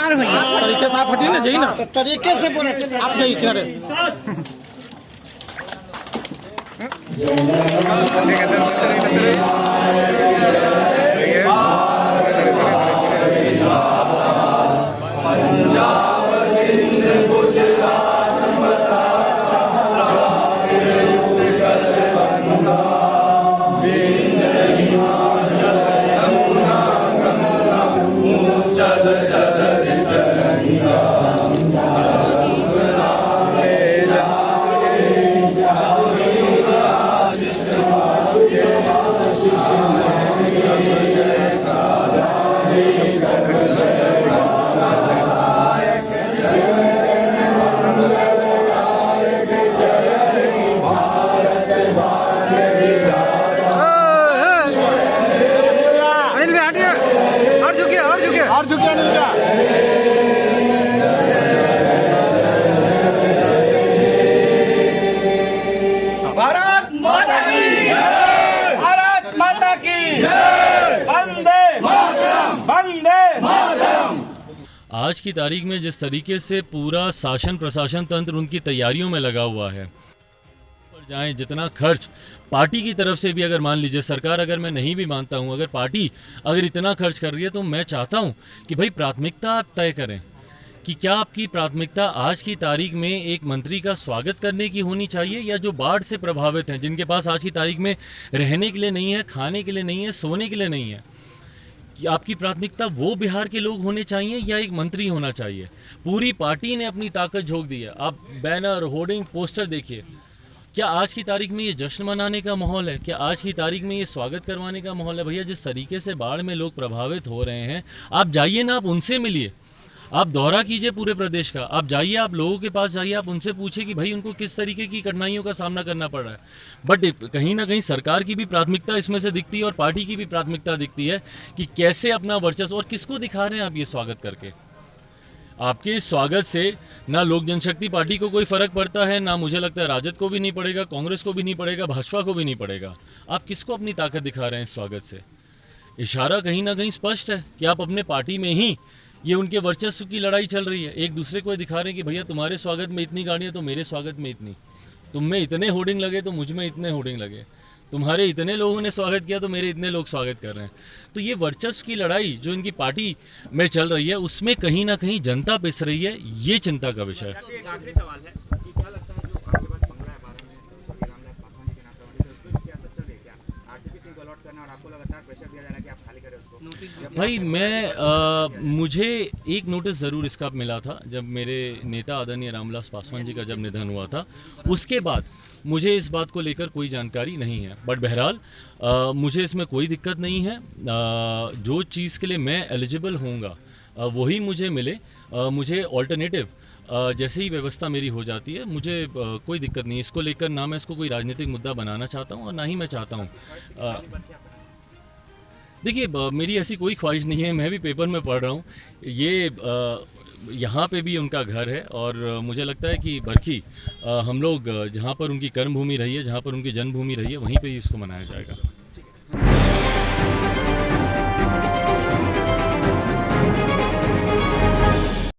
मार हुई तरीके से आप हटिए ना, जाइए ना, तो तरीके से बोले आप जाइए किनारे। और झुके नहीं क्या? भारत माता की भारत माता की वंदे वंदे मातरम। आज की तारीख में जिस तरीके से पूरा शासन प्रशासन तंत्र उनकी तैयारियों में लगा हुआ है, पर जाएं जितना खर्च पार्टी की तरफ से भी, अगर मान लीजिए सरकार, अगर मैं नहीं भी मानता हूं, अगर पार्टी अगर इतना खर्च कर रही है, तो मैं चाहता हूं कि भाई प्राथमिकता आप तय करें कि क्या आपकी प्राथमिकता आज की तारीख में एक मंत्री का स्वागत करने की होनी चाहिए, या जो बाढ़ से प्रभावित हैं, जिनके पास आज की तारीख में रहने के लिए नहीं है, खाने के लिए नहीं है, सोने के लिए नहीं है, कि आपकी प्राथमिकता वो बिहार के लोग होने चाहिए या एक मंत्री होना चाहिए? पूरी पार्टी ने अपनी ताकत झोंक दी है। आप बैनर, होर्डिंग, पोस्टर देखिए। क्या आज की तारीख में ये जश्न मनाने का माहौल है? क्या आज की तारीख में ये स्वागत करवाने का माहौल है? भैया, जिस तरीके से बाढ़ में लोग प्रभावित हो रहे हैं, आप जाइए ना, आप उनसे मिलिए, आप दौरा कीजिए पूरे प्रदेश का, आप जाइए, आप लोगों के पास जाइए, आप उनसे पूछिए कि भाई उनको किस तरीके की कठिनाइयों का सामना करना पड़ रहा है। बट कहीं ना कहीं सरकार की भी प्राथमिकता इसमें से दिखती है और पार्टी की भी प्राथमिकता दिखती है कि कैसे अपना वर्चस्व, और किसको दिखा रहे हैं आप ये स्वागत करके। आपके इस स्वागत से ना लोक जनशक्ति पार्टी को कोई फर्क पड़ता है, ना मुझे लगता है राजद को भी नहीं पड़ेगा, कांग्रेस को भी नहीं पड़ेगा, भाजपा को भी नहीं पड़ेगा। आप किसको अपनी ताकत दिखा रहे हैं इस स्वागत से? इशारा कहीं ना कहीं स्पष्ट है कि आप अपने पार्टी में ही ये उनके वर्चस्व की लड़ाई चल रही है। एक दूसरे को दिखा रहे हैं कि भैया तुम्हारे स्वागत में इतनी गाड़ियाँ तो मेरे स्वागत में इतनी, तुम में इतने होर्डिंग लगे तो मुझ में इतने होर्डिंग लगे, तुम्हारे इतने लोगों ने स्वागत किया तो मेरे इतने लोग स्वागत कर रहे हैं। तो ये वर्चस्व की लड़ाई जो इनकी पार्टी में चल रही है, उसमें कहीं ना कहीं जनता पिस रही है, ये चिंता का विषय है। एक आखिरी सवाल है कि क्या लगता है जो आपके पास बंगला है 12 में, तो स्वर्गीय रामविलास पासवान जी के नाम करवाने, तो उस पर भी सियासत चल रही है क्या? आरसीपी सिंह को अलॉट करना और आपको लगातार प्रेशर दिया जा रहा है कि आप खाली करें उसको? भाई मुझे एक नोटिस ज़रूर इसका मिला था जब मेरे नेता आदरणीय रामविलास पासवान जी का जब निधन हुआ था। उसके बाद मुझे इस बात को लेकर कोई जानकारी नहीं है। बट बहरहाल मुझे इसमें कोई दिक्कत नहीं है। जो चीज़ के लिए मैं एलिजिबल होऊंगा वही मुझे मिले। मुझे ऑल्टरनेटिव जैसे ही व्यवस्था मेरी हो जाती है, मुझे कोई दिक्कत नहीं है। इसको लेकर ना मैं इसको कोई राजनीतिक मुद्दा बनाना चाहता हूँ और ना ही मैं चाहता हूँ। देखिए, मेरी ऐसी कोई ख्वाहिश नहीं है। मैं भी पेपर में पढ़ रहा हूँ, ये यहाँ पे भी उनका घर है और मुझे लगता है कि बरखी हम लोग जहाँ पर उनकी कर्मभूमि रही है, जहाँ पर उनकी जन्मभूमि रही है, वहीं पे ही इसको मनाया जाएगा।